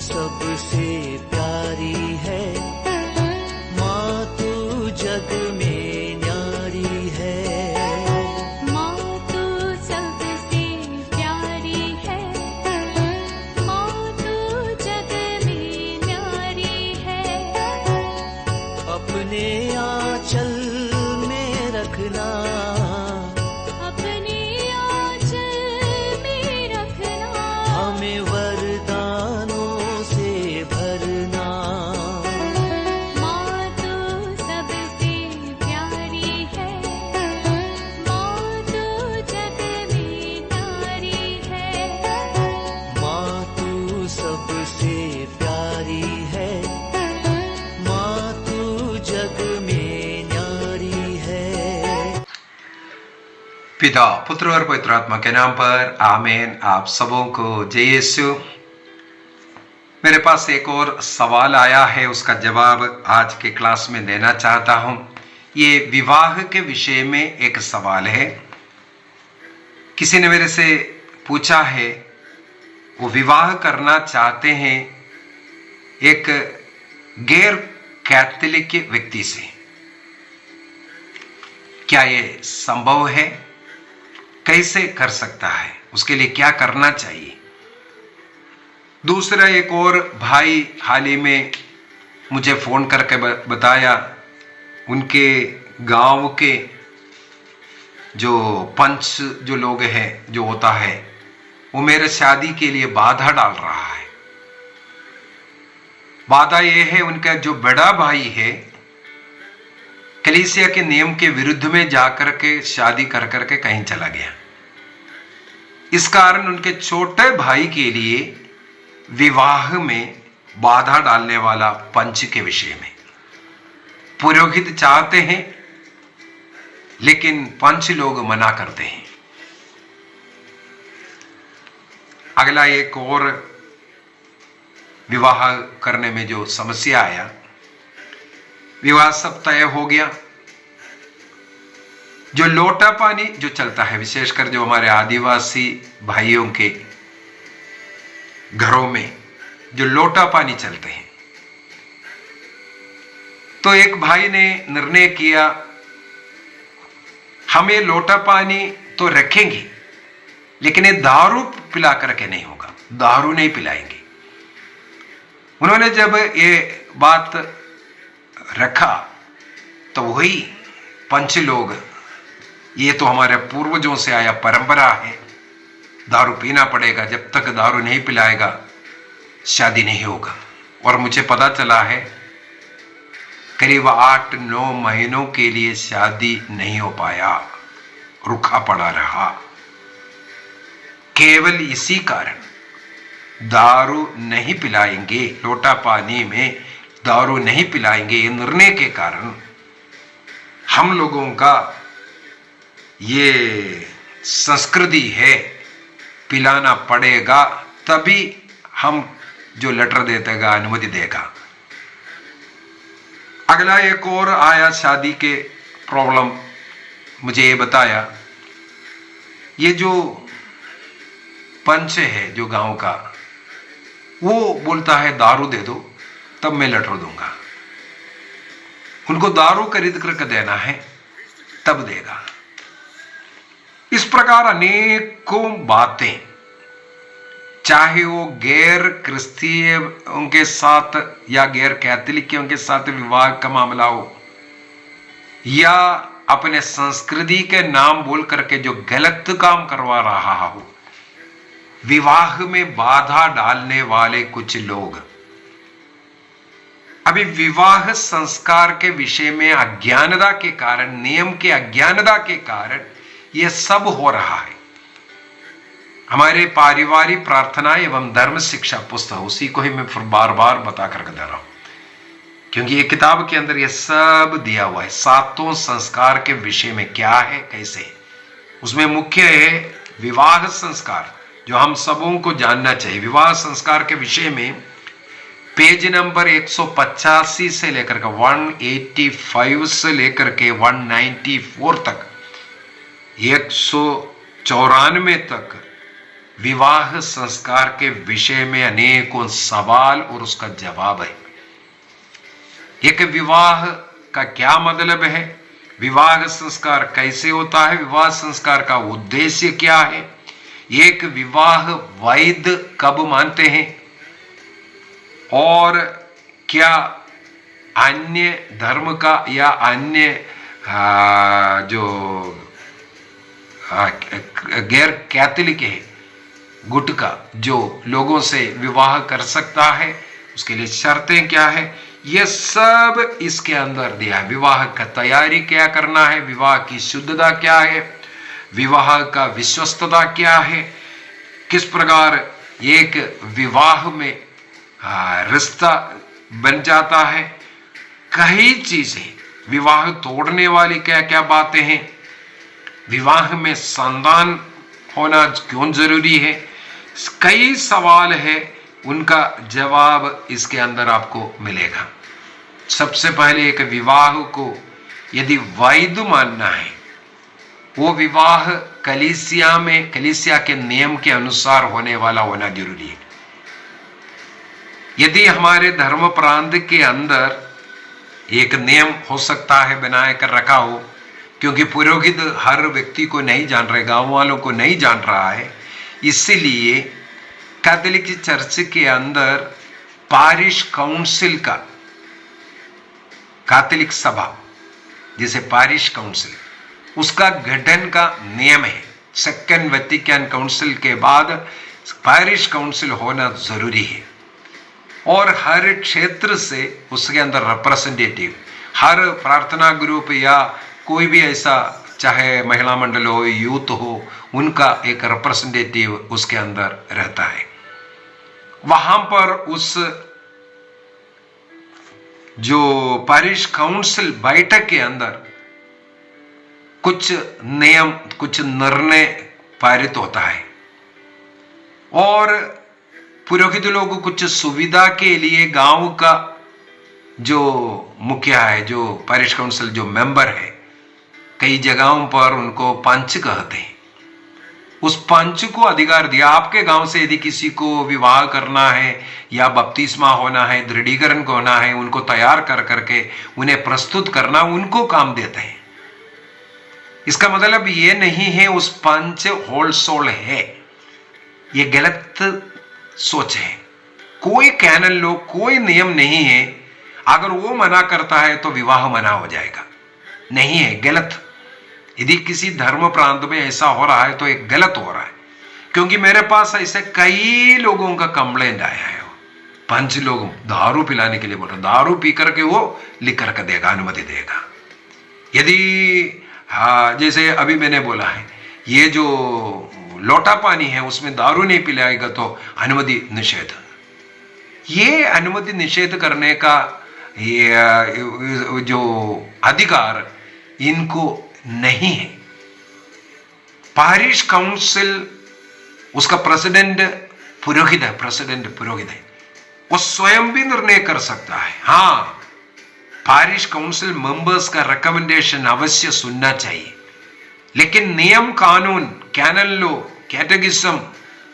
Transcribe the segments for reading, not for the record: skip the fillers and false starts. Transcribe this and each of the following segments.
सबसे प्यारी है, माँ तू जग में न्यारी है। माँ तू सबसे प्यारी है, माँ तू जग में न्यारी है। अपने आंचल में रखना, अपने आंचल में रखना, हमें वरदानों से भरना। माँ तू सबसे प्यारी है, माँ तू जग में न्यारी है। माँ तू सबसे प्यारी है, माँ तू जग में न्यारी है। पिता, पुत्र और पवित्र आत्मा के नाम पर आमीन। आप सबों को जय यीशु। मेरे पास एक और सवाल आया है, उसका जवाब आज के क्लास में देना चाहता हूं। ये विवाह के विषय में एक सवाल है। किसी ने मेरे से पूछा है, वो विवाह करना चाहते हैं एक गैर कैथोलिक व्यक्ति से, क्या ये संभव है? कैसे कर सकता है? उसके लिए क्या करना चाहिए? दूसरा, एक और भाई हाल ही में मुझे फोन करके बताया, उनके गांव के जो पंच जो लोग हैं, जो होता है, वो मेरे शादी के लिए बाधा डाल रहा है। बाधा यह है, उनका जो बड़ा भाई है कलीसिया के नियम के विरुद्ध में जाकर के शादी कर करके कहीं चला गया। इस कारण उनके छोटे भाई के लिए विवाह में बाधा डालने वाला पंच के विषय में पुरोहित चाहते हैं, लेकिन पंच लोग मना करते हैं। अगला एक और विवाह करने में जो समस्या आया, विवाह सब तय हो गया, जो लोटा पानी जो चलता है, विशेषकर जो हमारे आदिवासी भाइयों के घरों में जो लोटा पानी चलते हैं, तो एक भाई ने निर्णय किया, हम ये लोटा पानी तो रखेंगे, लेकिन ये दारू पिला करके नहीं होगा, दारू नहीं पिलाएंगे। उन्होंने जब ये बात रखा तो वही पंच लोग, ये तो हमारे पूर्वजों से आया परंपरा है, दारू पीना पड़ेगा, जब तक दारू नहीं पिलाएगा शादी नहीं होगा। और मुझे पता चला है करीब 8-9 महीनों के लिए शादी नहीं हो पाया, रुका पड़ा रहा। केवल इसी कारण दारू नहीं पिलाएंगे, लोटा पानी में दारू नहीं पिलाएंगे, ये निर्णय के कारण हम लोगों का ये संस्कृति है, पिलाना पड़ेगा, तभी हम जो लेटर देगा अनुमति देगा। अगला एक और आया शादी के प्रॉब्लम, मुझे ये बताया, ये जो पंच है जो गांव का, वो बोलता है दारू दे दो तब मैं लेटर दूंगा। उनको दारू खरीद करके देना है तब देगा। इस प्रकार अनेकों बातें, चाहे वो गैर क्रिस्तीयों के साथ या गैर कैथोलिकों के साथ विवाह का मामला हो, या अपने संस्कृति के नाम बोल करके जो गलत काम करवा रहा हो, विवाह में बाधा डालने वाले कुछ लोग अभी विवाह संस्कार के विषय में अज्ञानता के कारण, नियम के अज्ञानता के कारण यह सब हो रहा है। हमारे पारिवारिक प्रार्थना एवं धर्म शिक्षा पुस्तक, उसी को ही मैं फिर बार बार बता करके दे रहा हूं, क्योंकि ये किताब के अंदर यह सब दिया हुआ है। 7 संस्कार के विषय में क्या है, कैसे है। उसमें मुख्य है विवाह संस्कार, जो हम सबों को जानना चाहिए। विवाह संस्कार के विषय में पेज नंबर 185 से लेकर के 185 से लेकर के 194 तक, 194 तक विवाह संस्कार के विषय में अनेकों सवाल और उसका जवाब है। एक विवाह का क्या मतलब है, विवाह संस्कार कैसे होता है, विवाह संस्कार का उद्देश्य क्या है, एक विवाह वैध कब मानते हैं, और क्या अन्य धर्म का या अन्य जो गैर कैथोलिक है गुट का जो लोगों से विवाह कर सकता है, उसके लिए शर्तें क्या है, ये सब इसके अंदर दिया है। विवाह का तैयारी क्या करना है, विवाह की शुद्धता क्या है, विवाह का विश्वस्तता क्या है, किस प्रकार एक विवाह में रिश्ता बन जाता है, कई चीजें, विवाह तोड़ने वाली क्या क्या बातें हैं, विवाह में संतान होना क्यों जरूरी है, कई सवाल है, उनका जवाब इसके अंदर आपको मिलेगा। सबसे पहले एक विवाह को यदि वैध मानना है, वो विवाह कलीसिया के नियम के अनुसार होने वाला होना जरूरी है। यदि हमारे धर्म प्रांत के अंदर एक नियम हो सकता है बनाए कर रखा हो, क्योंकि पुरोहित हर व्यक्ति को नहीं जान रहे, गांव वालों को नहीं जान रहा है, इसलिए कैथोलिक चर्च के अंदर पारिश काउंसिल का, कैथोलिक सभा जिसे पारिश काउंसिल, उसका गठन का नियम है। सेकेंड वेटिकन काउंसिल के बाद पारिश काउंसिल होना जरूरी है, और हर क्षेत्र से उसके अंदर रिप्रेजेंटेटिव, हर प्रार्थना ग्रुप या कोई भी ऐसा, चाहे महिला मंडल हो, यूथ हो, उनका एक रिप्रेजेंटेटिव उसके अंदर रहता है। वहां पर उस जो पारिश काउंसिल बैठक के अंदर कुछ नियम, कुछ निर्णय पारित होता है, और पुरोहित लोग कुछ सुविधा के लिए गांव का जो मुखिया है, जो पारिश काउंसिल जो मेंबर है, कई जगहों पर उनको पंच कहते हैं, उस पंच को अधिकार दिया, आपके गांव से यदि किसी को विवाह करना है या बपतिस्मा होना है, दृढ़ीकरण को होना है, उनको तैयार कर करके उन्हें प्रस्तुत करना, उनको काम देते हैं। इसका मतलब ये नहीं है उस पंच होल सोल है, ये गलत सोच है। कोई कैनन लो, कोई नियम नहीं है, अगर वो मना करता है तो विवाह मना हो जाएगा, नहीं है, गलत। यदि किसी धर्म प्रांत में ऐसा हो रहा है तो एक गलत हो रहा है, क्योंकि मेरे पास ऐसे कई लोगों का कंप्लेंट आया है। पंच लोग दारू पिलाने के लिए बोल रहे, दारू पी करके वो लिख करके देगा, अनुमति देगा। यदि जैसे अभी मैंने बोला है, ये जो लोटा पानी है उसमें दारू नहीं पिलाएगा तो अनुमति निषेध। ये अनुमति निषेध करने का ये जो अधिकार इनको नहीं है। पारिश काउंसिल, उसका प्रेसिडेंट पुरोहित है, प्रेसिडेंट पुरोहित है, वो स्वयं भी निर्णय कर सकता है। हाँ, पारिश काउंसिल मेंबर्स का रिकमेंडेशन अवश्य सुनना चाहिए, लेकिन नियम कानून, कैनन लो, कैटेकिज्म,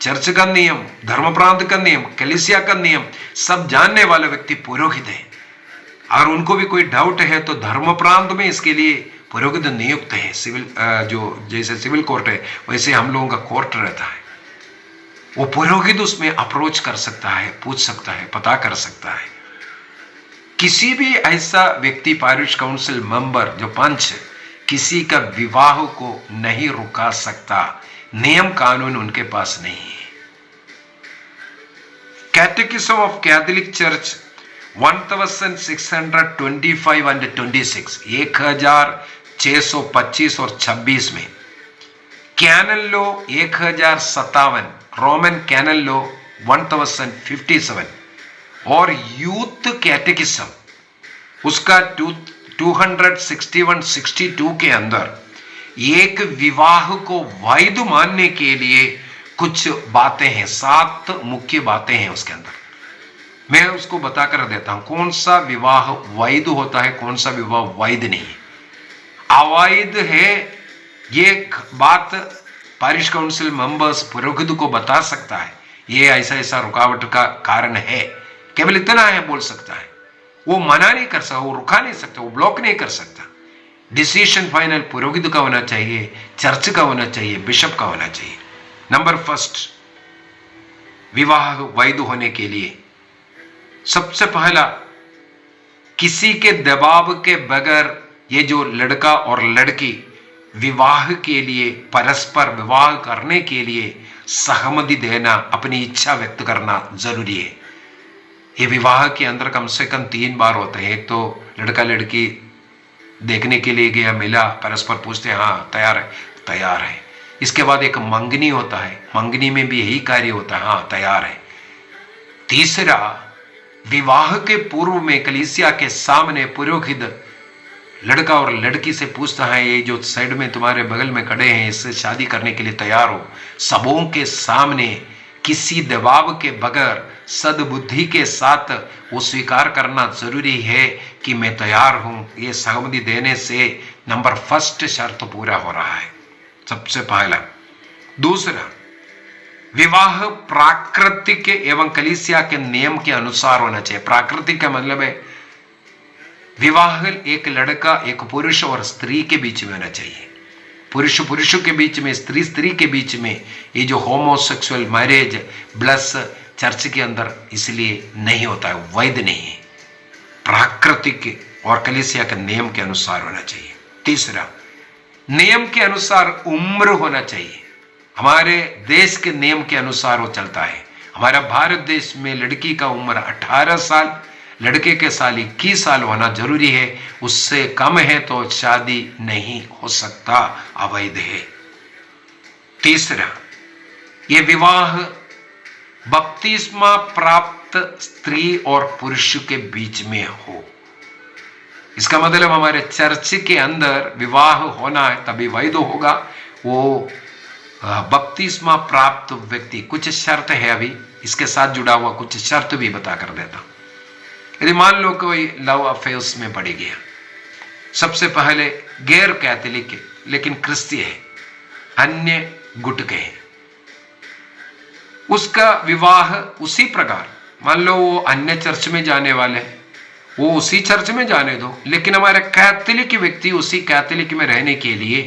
चर्च का नियम, धर्म प्रांत का नियम, कलीसिया का नियम सब जानने वाला व्यक्ति पुरोहित है। और उनको भी कोई डाउट है तो धर्म प्रांत में इसके लिए पुरोहित नियुक्त है। सिविल जो जैसे सिविल कोर्ट है वैसे हम लोगों का कोर्ट रहता है, वो पुरोहित उसमें अप्रोच कर सकता है, पूछ सकता है, पता कर सकता है। किसी भी ऐसा व्यक्ति, पारिश काउंसिल मेंबर जो पंच, किसी का विवाह को नहीं रुका सकता, नियम कानून उनके पास नहीं है। Catechism of Catholic church 1625 and 26, 1625 और 26 में, canon law 1057, Roman canon law 1057 और यूथ कैटेकिज्म उसका 261-62 के अंदर एक विवाह को वैध मानने के लिए कुछ बातें हैं, 7 मुख्य बातें हैं उसके अंदर। मैं उसको बताकर देता हूं कौन सा विवाह वैध होता है, कौन सा विवाह वैध नहीं है। अवैध है ये बात पारिश काउंसिल मेंबर्स पुरोहित को बता सकता है ये ऐसा ऐसा रुकावट का कारण है, केवल इतना है बोल सकता है। वो मना नहीं कर सकता, वो रुका नहीं सकता, वो ब्लॉक नहीं कर सकता। डिसीजन फाइनल पुरोहित का होना चाहिए, चर्च का होना चाहिए, बिशप का होना चाहिए। नंबर फर्स्ट, विवाह वैध होने के लिए सबसे पहला किसी के दबाव के बगैर ये जो लड़का और लड़की विवाह के लिए, परस्पर विवाह करने के लिए सहमति देना, अपनी इच्छा व्यक्त करना जरूरी है। ये विवाह के अंदर कम से कम 3 बार होते हैं। एक तो लड़का लड़की देखने के लिए गया, मिला, परस्पर पूछते हैं हाँ तैयार है, तैयार है। इसके बाद एक मंगनी होता है, मंगनी में भी यही कार्य होता है, हाँ तैयार है। तीसरा, विवाह के पूर्व में कलीसिया के सामने पुरोहित लड़का और लड़की से पूछता है ये जो साइड में तुम्हारे बगल में खड़े हैं इससे शादी करने के लिए तैयार हो? सबों के सामने किसी दबाव के बगैर सद्बुद्धि के साथ वो स्वीकार करना जरूरी है कि मैं तैयार हूं। ये सहमति देने से नंबर फर्स्ट शर्त पूरा हो रहा है, सबसे पहला। दूसरा, विवाह प्राकृतिक एवं कलीसिया के नियम के अनुसार होना चाहिए। प्राकृतिक का मतलब है विवाह एक लड़का, एक पुरुष और स्त्री के बीच में होना चाहिए। पुरुष पुरुषों के बीच में, स्त्री स्त्री के बीच में। ये जो होमोसेक्सुअल मैरिज प्लस चर्च के अंदर इसलिए नहीं होता है, वैध नहीं है। प्राकृतिक और कलीसिया के नियम के अनुसार होना चाहिए। तीसरा, नियम के अनुसार उम्र होना चाहिए। हमारे देश के नियम के अनुसार वो चलता है। हमारा भारत देश में लड़की का उम्र 18 साल, लड़के के साल 21 साल होना जरूरी है। उससे कम है तो शादी नहीं हो सकता, अवैध है। तीसरा, यह विवाह बपतिस्मा प्राप्त स्त्री और पुरुष के बीच में हो। इसका मतलब हमारे चर्च के अंदर विवाह होना है तभी वैध होगा। वो बपतिस्मा प्राप्त व्यक्ति, कुछ शर्त है, अभी इसके साथ जुड़ा हुआ कुछ शर्त भी बता कर देता हूं। यदि मान लो कोई लव अफेयर्स में पड़ गया, सबसे पहले गैर कैथोलिक है लेकिन क्रिस्ती है, अन्य गुट के हैं, उसका विवाह उसी प्रकार, मान लो वो अन्य चर्च में जाने वाले हैं, वो उसी चर्च में जाने दो, लेकिन हमारे कैथोलिक व्यक्ति उसी कैथोलिक में रहने के लिए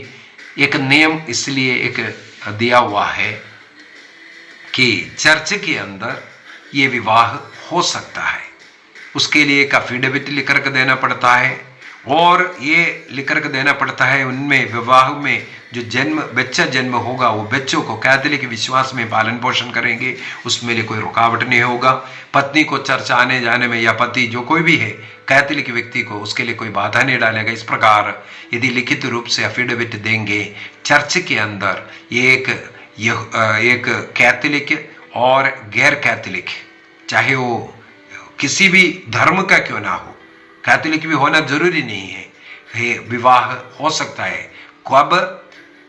एक नियम इसलिए एक दिया हुआ है कि चर्च के अंदर ये विवाह हो सकता है। उसके लिए एक अफिडेविट लिख कर देना पड़ता है और ये लिख कर देना पड़ता है उनमें विवाह में जो बच्चा जन्म होगा वो बच्चों को कैथोलिक विश्वास में पालन पोषण करेंगे, उसमें लिए कोई रुकावट नहीं होगा। पत्नी को चर्च आने जाने में या पति जो कोई भी है कैथोलिक व्यक्ति को उसके लिए कोई बाधा नहीं डालेगा। इस प्रकार यदि लिखित रूप से अफिडेविट देंगे चर्च के अंदर, ये एक कैथोलिक और गैर कैथोलिक, चाहे वो किसी भी धर्म का क्यों ना हो, कैथोलिक भी होना जरूरी नहीं है, विवाह हो सकता है। कब?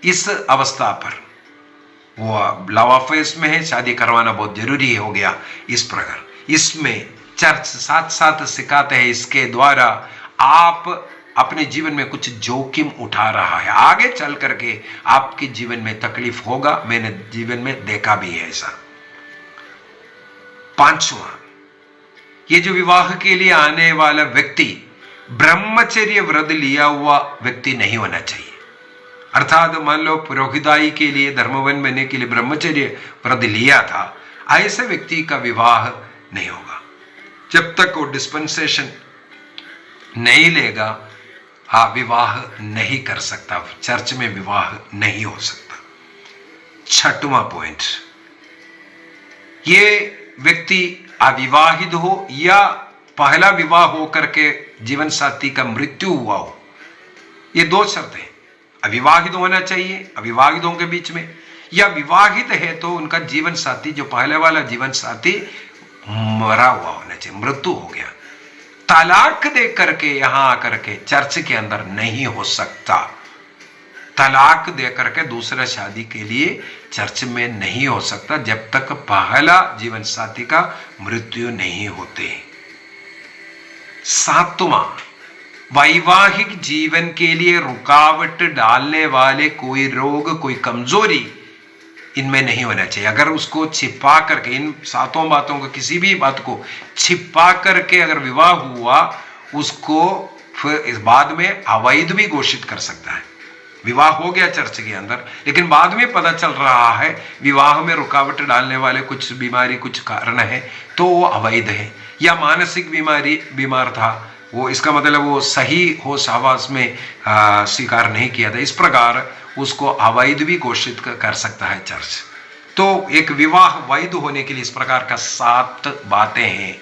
इस अवस्था पर वो लव अफेयर्स में है, शादी करवाना बहुत जरूरी हो गया। इस प्रकार इसमें चर्च साथ साथ सिखाते हैं, इसके द्वारा आप अपने जीवन में कुछ जोखिम उठा रहा है, आगे चल करके आपके जीवन में तकलीफ होगा। मैंने जीवन में देखा भी है ऐसा। पांचवा, ये जो विवाह के लिए आने वाला व्यक्ति ब्रह्मचर्य व्रत लिया हुआ व्यक्ति नहीं होना चाहिए। अर्थात मान लो पुरोहिताई के लिए, धर्मवन बनने के लिए ब्रह्मचर्य व्रत लिया था, ऐसे व्यक्ति का विवाह नहीं होगा जब तक वो डिस्पेंसेशन नहीं लेगा। विवाह नहीं कर सकता, चर्च में विवाह नहीं हो सकता। छठवां पॉइंट, ये व्यक्ति अविवाहित हो या पहला विवाह हो करके जीवन साथी का मृत्यु हुआ हो, ये दो शर्तें। अविवाहित होना चाहिए अविवाहितों के बीच में, या विवाहित है तो उनका जीवन साथी जो पहले वाला जीवन साथी मरा हुआ होना चाहिए, मृत्यु हो गया। तलाक दे करके यहां आकर के चर्च के अंदर नहीं हो सकता। तलाक दे करके दूसरा शादी के लिए चर्च में नहीं हो सकता जब तक पहला जीवन साथी का मृत्यु नहीं होते। सातवां, वैवाहिक जीवन के लिए रुकावट डालने वाले कोई रोग, कोई कमजोरी इनमें नहीं होना चाहिए। अगर उसको छिपा करके, इन सातों बातों को, किसी भी बात को छिपा करके अगर विवाह हुआ, उसको फिर इस बाद में अवैध भी घोषित कर सकता है। विवाह हो गया चर्च के अंदर, लेकिन बाद में पता चल रहा है विवाह में रुकावट डालने वाले कुछ बीमारी, कुछ कारण है, तो वो अवैध है। या मानसिक बीमार था वो, इसका मतलब वो सही होश हवास में स्वीकार नहीं किया था, इस प्रकार उसको अवैध भी घोषित कर सकता है चर्च। तो एक विवाह वैध होने के लिए इस प्रकार का 7 बातें हैं।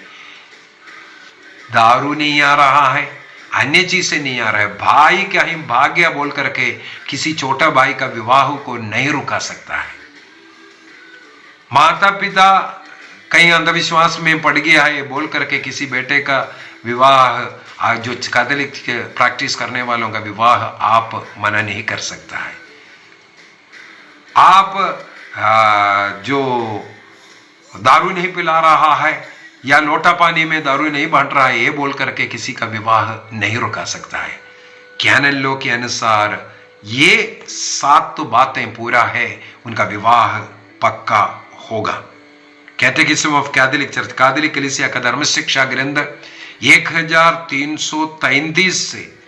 दारू नहीं आ रहा है, अन्य चीज से नहीं आ रहा है, भाई क्या ही भाग गया बोल करके किसी छोटा भाई का विवाह को नहीं रुका सकता है। माता पिता कहीं अंधविश्वास में पड़ गया है बोल करके किसी बेटे का विवाह, जो कैथोलिक प्रैक्टिस करने वालों का विवाह आप मना नहीं कर सकता है। आप जो दारू नहीं पिला रहा है या लोटा पानी में दारू नहीं बांट रहा है, ये बोल करके किसी का विवाह नहीं रुका सकता है। कैनन लॉ के अनुसार ये 7 बातें पूरा है, उनका विवाह पक्का होगा। कैटेकिज्म ऑफ कैथोलिक चर्च, कैथोलिक कलीसिया का धर्म शिक्षा ग्रंथ 1633 से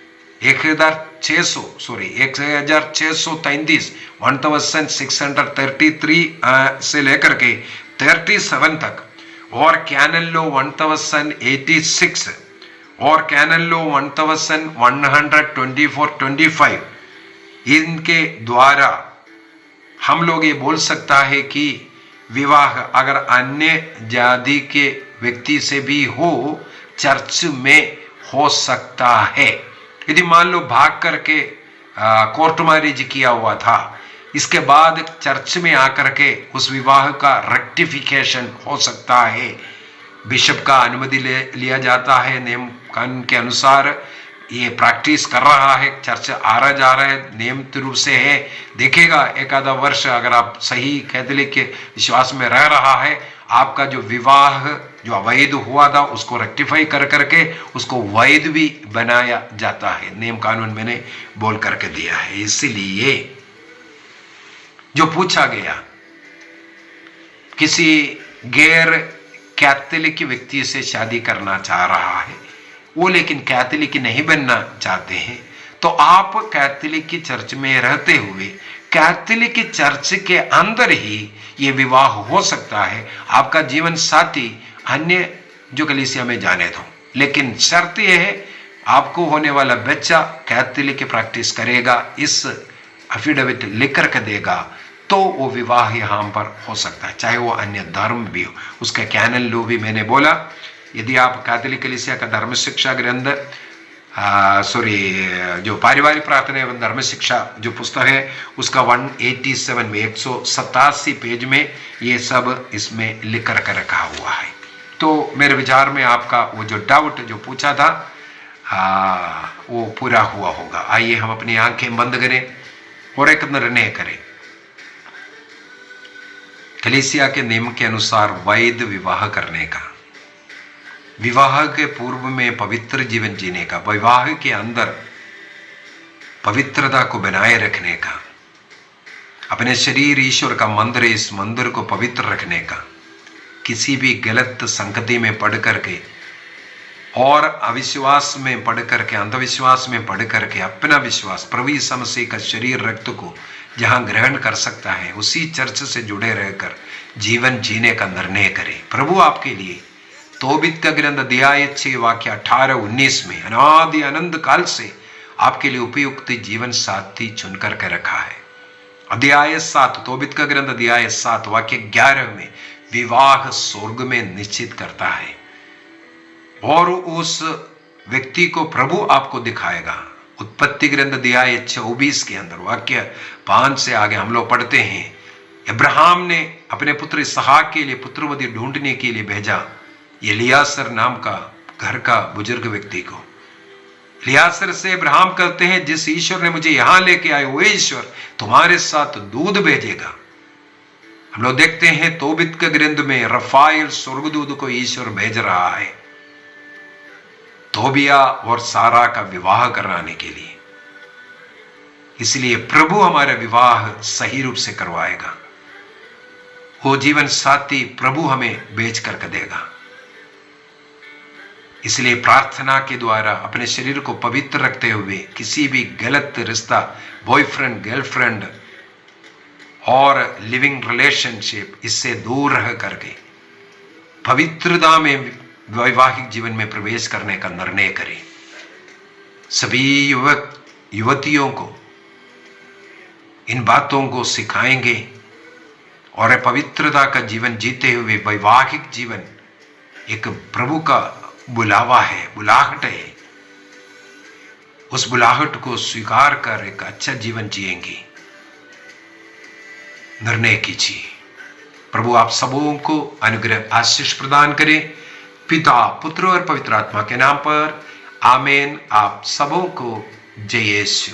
1633 से लेकर के 37 तक, और कैनन लॉ 1086 और कैनन लॉ 1124-25, इनके द्वारा हम लोग ये बोल सकता है कि विवाह अगर अन्य जाति के व्यक्ति से भी हो, चर्च में हो सकता है। यदि मान लो भाग करके कोर्ट मैरिज किया हुआ था, इसके बाद चर्च में आकर के उस विवाह का रेक्टिफिकेशन हो सकता है, बिशप का अनुमति लिया जाता है, नियम कानून के अनुसार ये प्रैक्टिस कर रहा है, चर्च आ रहा जा रहा है, नियमित रूप से है, देखेगा एक आधा वर्ष अगर आप सही कैथोलिक के विश्वास में रह रहा है, आपका जो विवाह जो अवैध हुआ था उसको रेक्टिफाई कर करके उसको वैध भी बनाया जाता है। नियम कानून मैंने बोल करके दिया है। इसलिए जो पूछा गया, किसी गैर कैथोलिक व्यक्ति से शादी करना चाह रहा है, वो लेकिन कैथोलिक नहीं बनना चाहते हैं, तो आप कैथोलिक की चर्च में रहते हुए कैथोलिक की चर्च के अंदर ही ये विवाह हो सकता है। आपका जीवन साथी अन्य जो कलीसिया में जाने दो, लेकिन शर्त यह है आपको होने वाला बच्चा कैथोलिक की प्रैक्टिस करेगा, इस एफिडेविट लिख करके देगा, तो वो विवाह यहाँ पर हो सकता है, चाहे वो अन्य धर्म भी हो। उसका कैनन लॉ भी मैंने बोला। यदि आप कैथोलिक कलीसिया का धर्म शिक्षा ग्रंथ जो पारिवारिक प्रार्थना एवं धर्म शिक्षा जो पुस्तक है उसका 187 में 187 पेज में ये सब इसमें लिख कर रखा हुआ है। तो मेरे विचार में आपका वो जो डाउट जो पूछा था वो पूरा हुआ होगा। आइए हम अपनी आंखें बंद करें और एक निर्णय करें। कलीसिया के नियम के अनुसार वैध विवाह करने का, विवाह के पूर्व में पवित्र जीवन जीने का, विवाह के अंदर पवित्रता को बनाए रखने का, अपने शरीर ईश्वर का मंदिर है, इस मंदिर को पवित्र रखने का, किसी भी गलत संगति में पढ़ करके और अविश्वास में पढ़ करके, अंधविश्वास में पढ़ करके अपना विश्वास प्रभु यीशु मसीह का शरीर रक्त को जहां ग्रहण कर सकता है उसी चर्च से जुड़े रहकर जीवन जीने का निर्णय करें। प्रभु आपके लिए तोबित का ग्रंथ अध्याय 6 वाक्य 18-19 में अनादि अनंत काल से आपके लिए उपयुक्त जीवन साथी चुन करके रखा है। अध्याय 7 तोबित का ग्रंथ अध्याय 7 वाक्य 11 में विवाह स्वर्ग में निश्चित करता है और उस व्यक्ति को प्रभु आपको दिखाएगा। उत्पत्ति ग्रंथ अध्याय 24 के अंदर वाक्य 5 से आगे हम लोग पढ़ते हैं, अब्राहम ने अपने पुत्र इसहाक के लिए पुत्रवती ढूंढने के लिए भेजा एलियासर नाम का घर का बुजुर्ग व्यक्ति को। एलियासर से अब्राहम कहते हैं, जिस ईश्वर ने मुझे यहां लेके आए वो ईश्वर तुम्हारे साथ दूध भेजेगा। हम लोग देखते हैं तोबित के ग्रंथ में रफाइल स्वर्गदूत को ईश्वर भेज रहा है तोबिया और सारा का विवाह कराने के लिए। इसलिए प्रभु हमारा विवाह सही रूप से करवाएगा। वो जीवन साथी प्रभु हमें बेच करके देगा। इसलिए प्रार्थना के द्वारा अपने शरीर को पवित्र रखते हुए किसी भी गलत रिश्ता, बॉयफ्रेंड, गर्लफ्रेंड और लिविंग रिलेशनशिप, इससे दूर रह करके पवित्रता में वैवाहिक जीवन में प्रवेश करने का निर्णय करें। सभी युवक युवतियों को इन बातों को सिखाएंगे और पवित्रता का जीवन जीते हुए वैवाहिक जीवन एक प्रभु का बुलावा है, बुलाहट है। उस बुलाहट को स्वीकार कर एक अच्छा जीवन जिएंगे। निर्णय कीजिए। प्रभु आप सबों को अनुग्रह आशीष प्रदान करे। पिता, पुत्र और पवित्र आत्मा के नाम पर आमीन। आप सबों को जय यीशु।